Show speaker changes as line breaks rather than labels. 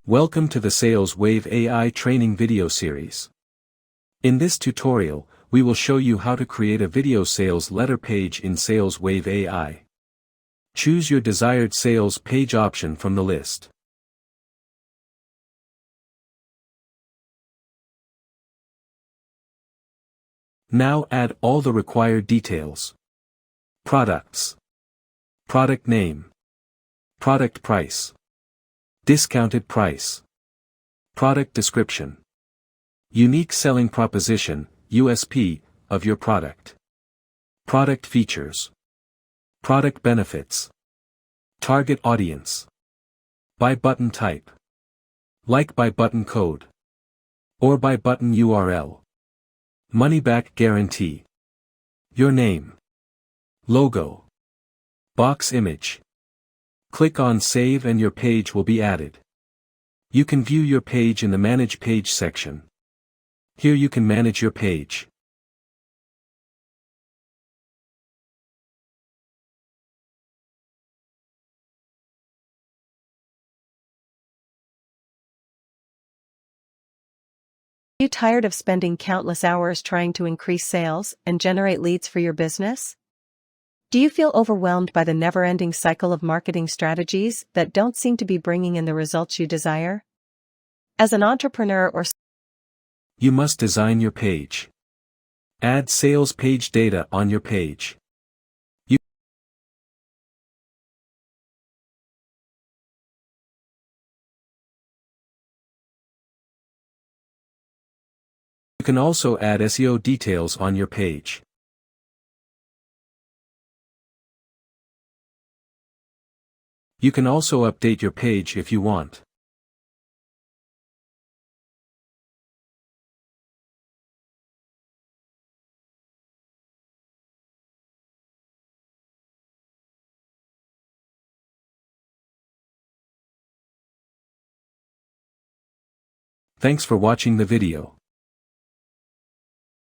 Welcome to the Sales Wave AI training video series. In this tutorial, we will show you how to create a video sales letter page in Sales Wave AI. Choose your desired sales page option from the list. Now add all the required details. Products. Product name. Product price. Discounted price. Product description. Unique selling proposition, USP, of your product. Product features. Product benefits. Target audience. Buy button type. Like buy button code. Or buy button URL. Money back guarantee. Your name. Logo. Box image. Click on Save and your page will be added. You can view your page in the Manage Page section. Here you can manage your page.
Are you tired of spending countless hours trying to increase sales and generate leads for your business? Do you feel overwhelmed by the never-ending cycle of marketing strategies that don't seem to be bringing in the results you desire? As an entrepreneur or
You must design your page. Add sales page data on your page. You can also add SEO details on your page. You can also update your page if you want. Thanks for watching the video.